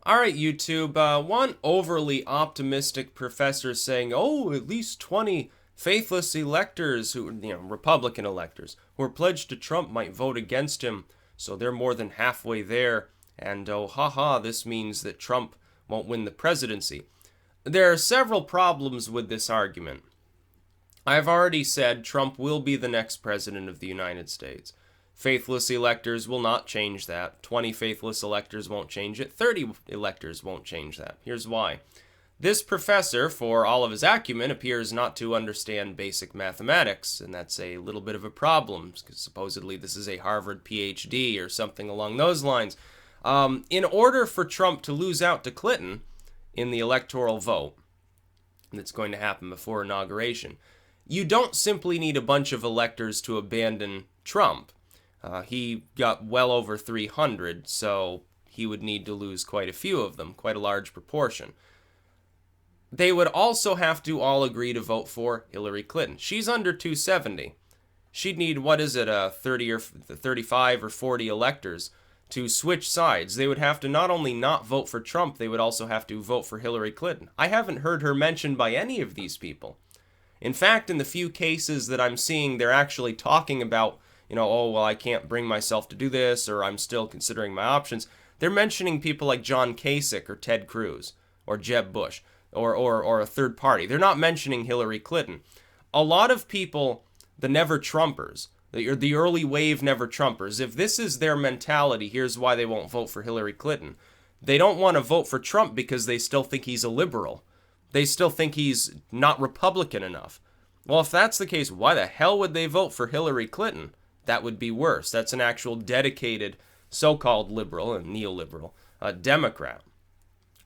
All right, YouTube. One overly optimistic professor saying, "Oh, at least 20 faithless electors Republican electors who are pledged to Trump might vote against him, so they're more than halfway there. And oh, haha, this means that Trump won't win the presidency." There are several problems with this argument. I've already said Trump will be the next president of the United States. Faithless electors will not change that. 20 faithless electors won't change it. 30 electors won't change that. Here's why. This professor, for all of his acumen, appears not to understand basic mathematics, and that's a little bit of a problem, because supposedly this is a Harvard PhD or something along those lines. In order for Trump to lose out to Clinton in the electoral vote that's going to happen before inauguration, you don't simply need a bunch of electors to abandon Trump. He got well over 300, so he would need to lose quite a few of them, quite a large proportion. They would also have to all agree to vote for Hillary Clinton. She's under 270. She'd need, 30 or 35 or 40 electors to switch sides. They would have to not only not vote for Trump, they would also have to vote for Hillary Clinton. I haven't heard her mentioned by any of these people. In fact, in the few cases that I'm seeing, they're actually talking about, oh, well, I can't bring myself to do this, or I'm still considering my options. They're mentioning people like John Kasich or Ted Cruz or Jeb Bush or a third party. They're not mentioning Hillary Clinton. A lot of people, the never Trumpers, the early wave never Trumpers, if this is their mentality, here's why they won't vote for Hillary Clinton. They don't want to vote for Trump because they still think he's a liberal. They still think he's not Republican enough. Well, if that's the case, why the hell would they vote for Hillary Clinton? That would be worse. That's an actual dedicated so-called liberal and neoliberal Democrat.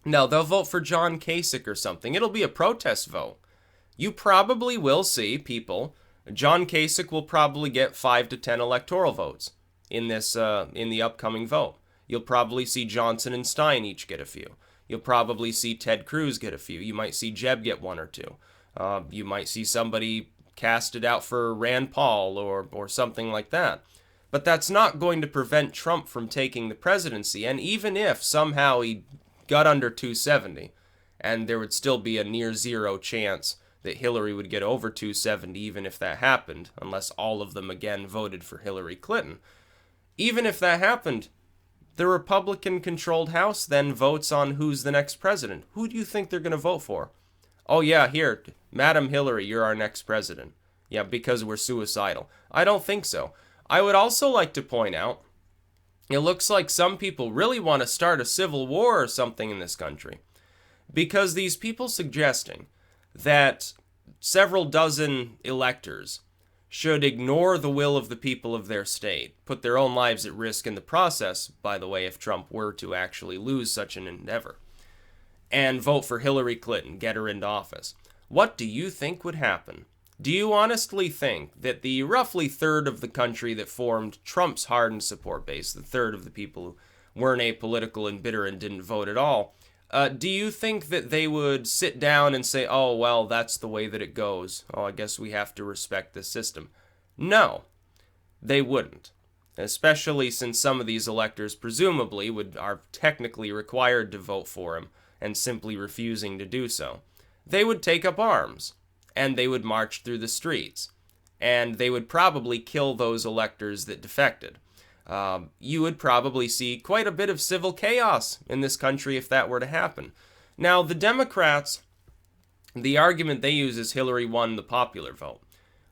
No, they'll vote for John Kasich or something. It'll be a protest vote. You probably will see people. John Kasich will probably get 5 to 10 electoral votes in the upcoming vote. You'll probably see Johnson and Stein each get a few. You'll probably see Ted Cruz get a few. You might see Jeb get 1 or 2. You might see somebody casted out for Rand Paul or something like that. But that's not going to prevent Trump from taking the presidency. And even if somehow he got under 270, and there would still be a near zero chance that Hillary would get over 270, even if that happened, unless all of them again voted for Hillary Clinton. Even if that happened, the Republican-controlled House then votes on who's the next president. Who do you think they're going to vote for? Oh yeah, here, Madam Hillary, you're our next president. Yeah, because we're suicidal. I don't think so. I would also like to point out, it looks like some people really want to start a civil war or something in this country. Because these people suggesting that several dozen electors should ignore the will of the people of their state, put their own lives at risk in the process, by the way, if Trump were to actually lose such an endeavor, and vote for Hillary Clinton, get her into office. What do you think would happen? Do you honestly think that the roughly third of the country that formed Trump's hardened support base, the third of the people who weren't apolitical and bitter and didn't vote at all, do you think that they would sit down and say, oh, well, that's the way that it goes. Oh, I guess we have to respect the system. No, they wouldn't. Especially since some of these electors presumably are technically required to vote for him and simply refusing to do so. They would take up arms, and they would march through the streets, and they would probably kill those electors that defected. You would probably see quite a bit of civil chaos in this country if that were to happen. Now, the Democrats, the argument they use is Hillary won the popular vote.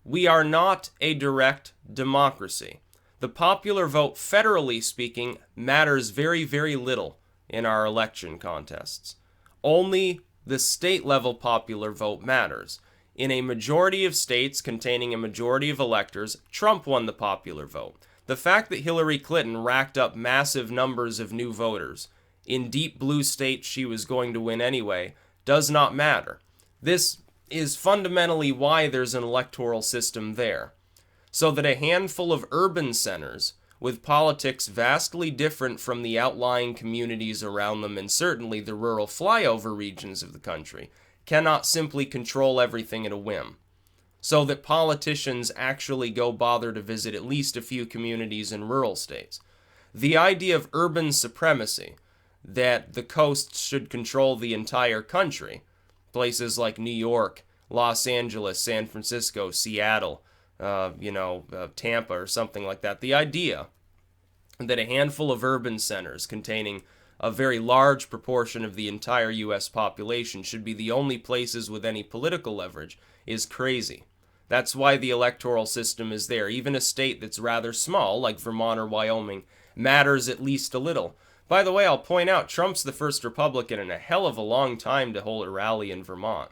We are not a direct democracy. The popular vote, federally speaking, matters very, very little in our election contests. Only the state-level popular vote matters. In a majority of states containing a majority of electors, Trump won the popular vote. The fact that Hillary Clinton racked up massive numbers of new voters in deep blue states she was going to win anyway does not matter. This is fundamentally why there's an electoral system there, so that a handful of urban centers with politics vastly different from the outlying communities around them and certainly the rural flyover regions of the country cannot simply control everything at a whim. So that politicians actually go bother to visit at least a few communities in rural states. The idea of urban supremacy, that the coasts should control the entire country. Places like New York, Los Angeles, San Francisco, Seattle, Tampa or something like that. The idea that a handful of urban centers containing a very large proportion of the entire U.S. population should be the only places with any political leverage is crazy. That's why the electoral system is there. Even a state that's rather small, like Vermont or Wyoming, matters at least a little. By the way, I'll point out, Trump's the first Republican in a hell of a long time to hold a rally in Vermont.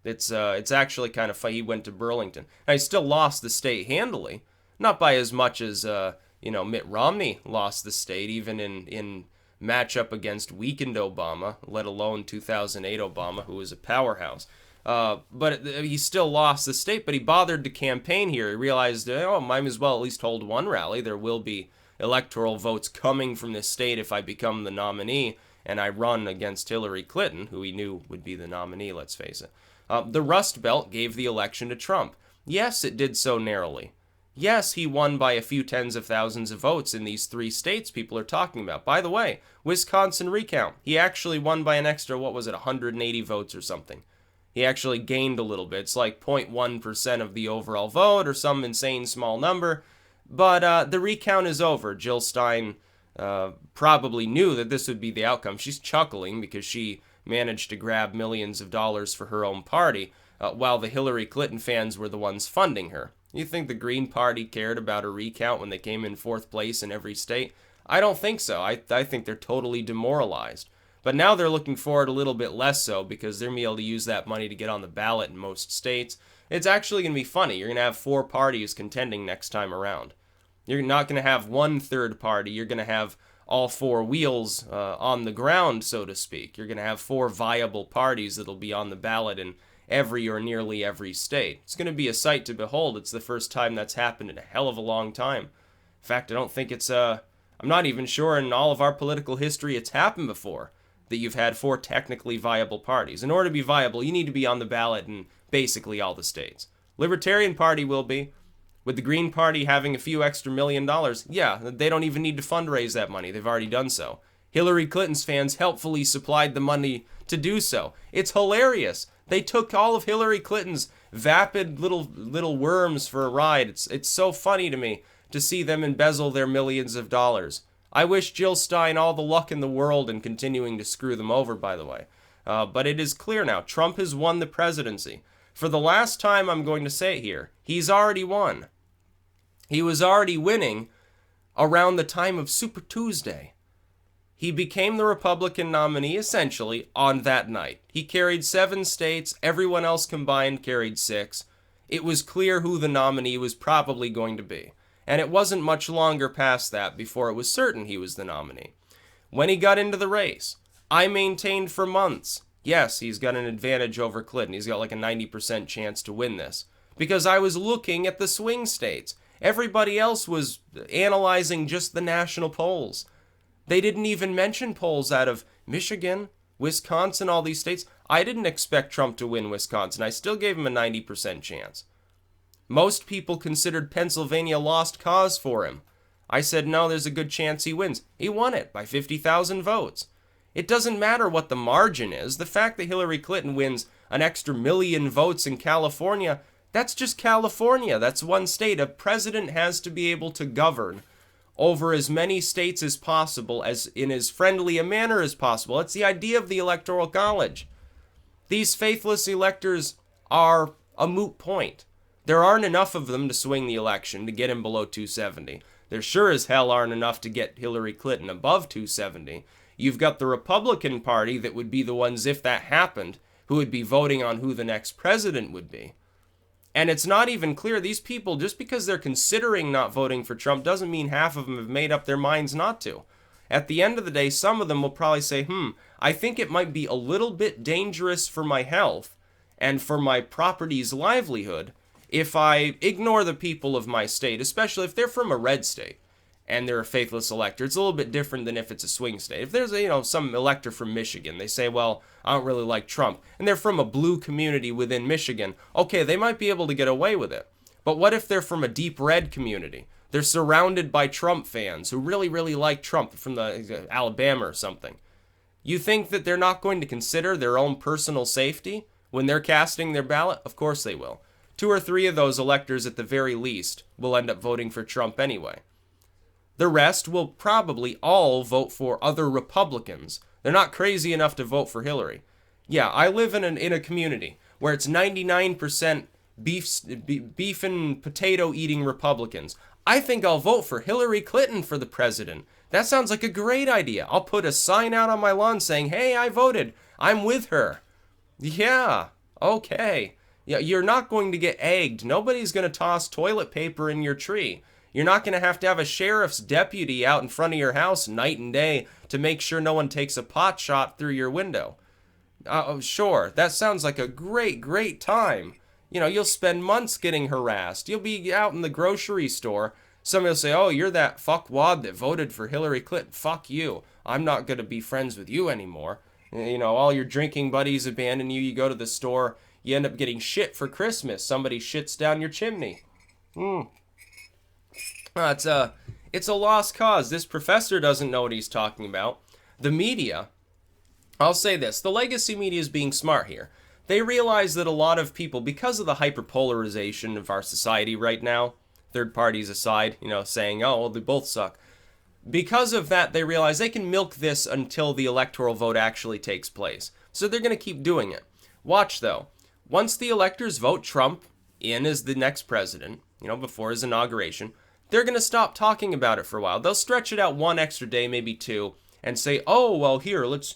It's actually kind of funny. He went to Burlington. And he still lost the state handily. Not by as much as, Mitt Romney lost the state, even in matchup against weakened Obama, let alone 2008 Obama, who was a powerhouse. But he still lost the state, but he bothered to campaign here. He realized, might as well at least hold one rally. There will be electoral votes coming from this state if I become the nominee and I run against Hillary Clinton, who he knew would be the nominee, let's face it. The Rust Belt gave the election to Trump. Yes, it did so narrowly. Yes, he won by a few tens of thousands of votes in these 3 states people are talking about. By the way, Wisconsin recount, he actually won by an extra, 180 votes or something. He actually gained a little bit. It's like 0.1% of the overall vote or some insane small number. But the recount is over. Jill Stein probably knew that this would be the outcome. She's chuckling because she managed to grab millions of dollars for her own party, while the Hillary Clinton fans were the ones funding her. You think the Green Party cared about a recount when they came in 4th place in every state? I don't think so. I think they're totally demoralized. But now they're looking forward a little bit less so because they're going to be able to use that money to get on the ballot in most states. It's actually going to be funny. You're going to have 4 parties contending next time around. You're not going to have one third party. You're going to have all 4 wheels on the ground, so to speak. You're going to have 4 viable parties that'll be on the ballot in every or nearly every state. It's going to be a sight to behold. It's the first time that's happened in a hell of a long time. In fact, I don't think I'm not even sure in all of our political history it's happened before that you've had 4 technically viable parties. In order to be viable, you need to be on the ballot in basically all the states. Libertarian Party will be. With the Green Party having a few extra $1 million, yeah, they don't even need to fundraise that money. They've already done so. Hillary Clinton's fans helpfully supplied the money to do so. It's hilarious. They took all of Hillary Clinton's vapid little worms for a ride. It's so funny to me to see them embezzle their millions of dollars. I wish Jill Stein all the luck in the world in continuing to screw them over, by the way. But it is clear now, Trump has won the presidency. For the last time, I'm going to say it here, he's already won. He was already winning around the time of Super Tuesday. He became the Republican nominee, essentially, on that night. He carried 7 states, everyone else combined carried 6. It was clear who the nominee was probably going to be. And it wasn't much longer past that before it was certain he was the nominee. When he got into the race, I maintained for months, yes, he's got an advantage over Clinton. He's got like a 90% chance to win this. Because I was looking at the swing states. Everybody else was analyzing just the national polls. They didn't even mention polls out of Michigan, Wisconsin, all these states. I didn't expect Trump to win Wisconsin. I still gave him a 90% chance. Most people considered Pennsylvania lost cause for him. I said, no, there's a good chance he wins. He won it by 50,000 votes. It doesn't matter what the margin is. The fact that Hillary Clinton wins an extra 1 million votes in California, that's just California. That's one state. A president has to be able to govern over as many states as possible, as in as friendly a manner as possible. It's the idea of the Electoral College. These faithless electors are a moot point. There aren't enough of them to swing the election to get him below 270. There sure as hell aren't enough to get Hillary Clinton above 270. You've got the Republican Party that would be the ones, if that happened, who would be voting on who the next president would be. And it's not even clear, these people, just because they're considering not voting for Trump, doesn't mean half of them have made up their minds not to. At the end of the day, some of them will probably say, I think it might be a little bit dangerous for my health and for my property's livelihood if I ignore the people of my state, especially if they're from a red state and they're a faithless elector. It's a little bit different than if it's a swing state. If there's some elector from Michigan, they say, well, I don't really like Trump, and they're from a blue community within Michigan, okay, they might be able to get away with it. But what if they're from a deep red community? They're surrounded by Trump fans who really, really like Trump from the Alabama or something. You think that they're not going to consider their own personal safety when they're casting their ballot? Of course they will. 2 or 3 of those electors at the very least will end up voting for Trump anyway. The rest will probably all vote for other Republicans. They're not crazy enough to vote for Hillary. Yeah, I live in a community where it's 99% beef and potato eating Republicans. I think I'll vote for Hillary Clinton for the president. That sounds like a great idea. I'll put a sign out on my lawn saying, hey, I voted. I'm with her. Yeah, okay. Yeah, you're not going to get egged. Nobody's going to toss toilet paper in your tree. You're not going to have a sheriff's deputy out in front of your house night and day to make sure no one takes a pot shot through your window. Sure, that sounds like a great, great time. You know, you'll spend months getting harassed. You'll be out in the grocery store. Somebody will say, oh, you're that fuckwad that voted for Hillary Clinton. Fuck you. I'm not going to be friends with you anymore. You know, all your drinking buddies abandon you. You go to the store. You end up getting shit for Christmas. Somebody shits down your chimney. It's a lost cause. This professor doesn't know what he's talking about. The media, I'll say this, the legacy media is being smart here. They realize that a lot of people, because of the hyperpolarization of our society right now, third parties aside, you know, saying, oh, well, they both suck. Because of that, they realize they can milk this until the electoral vote actually takes place. So they're going to keep doing it. Watch, though. Once the electors vote Trump in as the next president, you know, before his inauguration, they're going to stop talking about it for a while. They'll stretch it out 1 extra day, maybe 2, and say, oh, well, here, let's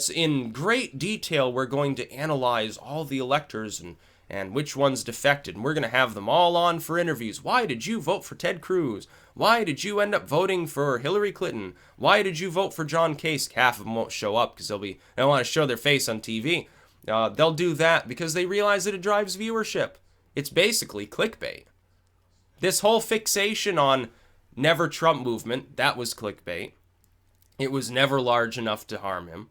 in great detail, we're going to analyze all the electors and which ones defected, and we're going to have them all on for interviews. Why did you vote for Ted Cruz? Why did you end up voting for Hillary Clinton? Why did you vote for John Kasich? Half of them won't show up because they don't want to show their face on TV. They'll do that because they realize that it drives viewership. It's basically clickbait. This whole fixation on never Trump movement, that was clickbait. It was never large enough to harm him.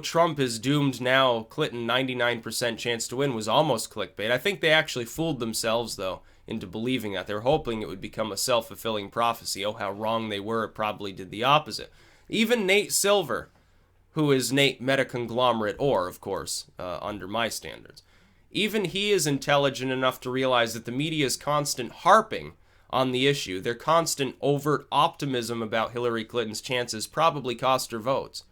Trump is doomed now, Clinton 99% chance to win was almost clickbait. I think they actually fooled themselves, though, into believing that. They were hoping it would become a self-fulfilling prophecy. Oh, how wrong they were. It probably did the opposite. Even Nate Silver, who is Nate Metaconglomerate Or, of course, under my standards. Even he is intelligent enough to realize that the media's constant harping on the issue, their constant overt optimism about Hillary Clinton's chances probably cost her votes.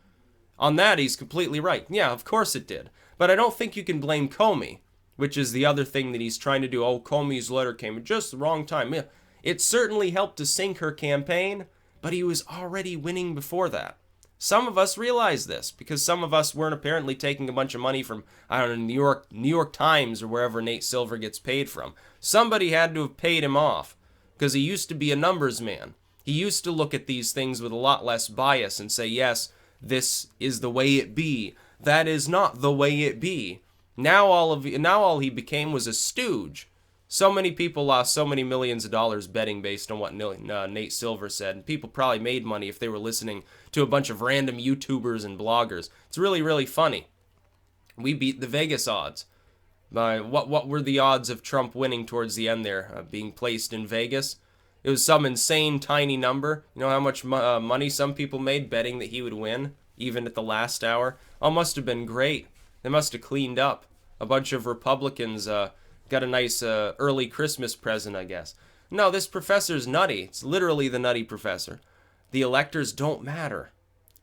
On that, he's completely right. Yeah, of course it did. But I don't think you can blame Comey, which is the other thing that he's trying to do. Oh, Comey's letter came at just the wrong time. Yeah, it certainly helped to sink her campaign, but he was already winning before that. Some of us realize this because some of us weren't apparently taking a bunch of money from, I don't know, New York Times or wherever Nate Silver gets paid from. Somebody had to have paid him off because he used to be a numbers man. He used to look at these things with a lot less bias and say, yes, this is the way it be. That is not the way it be. Now all he became was a stooge. So many people lost so many millions of dollars betting based on what Nate Silver said. And people probably made money if they were listening to a bunch of random YouTubers and bloggers. It's really, really funny. We beat the Vegas odds. What were the odds of Trump winning towards the end there, being placed in Vegas? It was some insane tiny number. You know how much money some people made betting that he would win, even at the last hour? Oh, must have been great. They must have cleaned up. A bunch of Republicans got a nice early Christmas present, I guess. No, this professor's nutty. It's literally the nutty professor. The electors don't matter.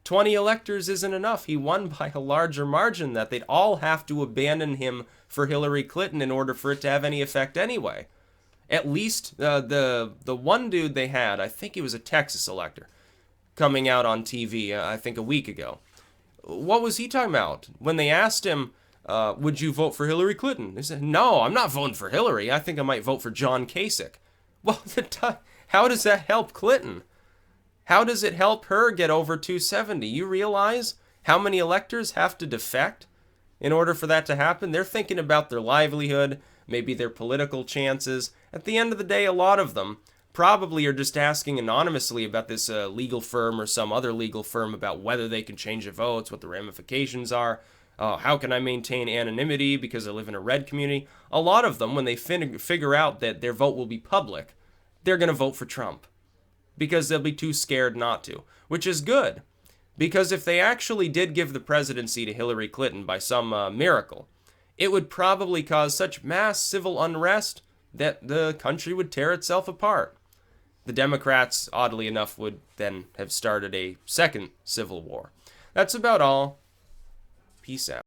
20 electors isn't enough. He won by a larger margin that they'd all have to abandon him for Hillary Clinton in order for it to have any effect anyway. At least the one dude they had, I think he was a Texas elector, coming out on TV, I think a week ago. What was he talking about? When they asked him, would you vote for Hillary Clinton? He said, no, I'm not voting for Hillary. I think I might vote for John Kasich. Well, how does that help Clinton? How does it help her get over 270? You realize how many electors have to defect in order for that to happen? They're thinking about their livelihood, maybe their political chances. At the end of the day, a lot of them probably are just asking anonymously about this legal firm or some other legal firm about whether they can change their votes, what the ramifications are. How can I maintain anonymity because I live in a red community? A lot of them, when they figure out that their vote will be public, they're going to vote for Trump because they'll be too scared not to, which is good. Because if they actually did give the presidency to Hillary Clinton by some miracle, it would probably cause such mass civil unrest that the country would tear itself apart. The Democrats, oddly enough, would then have started a second civil war. That's about all. Peace out.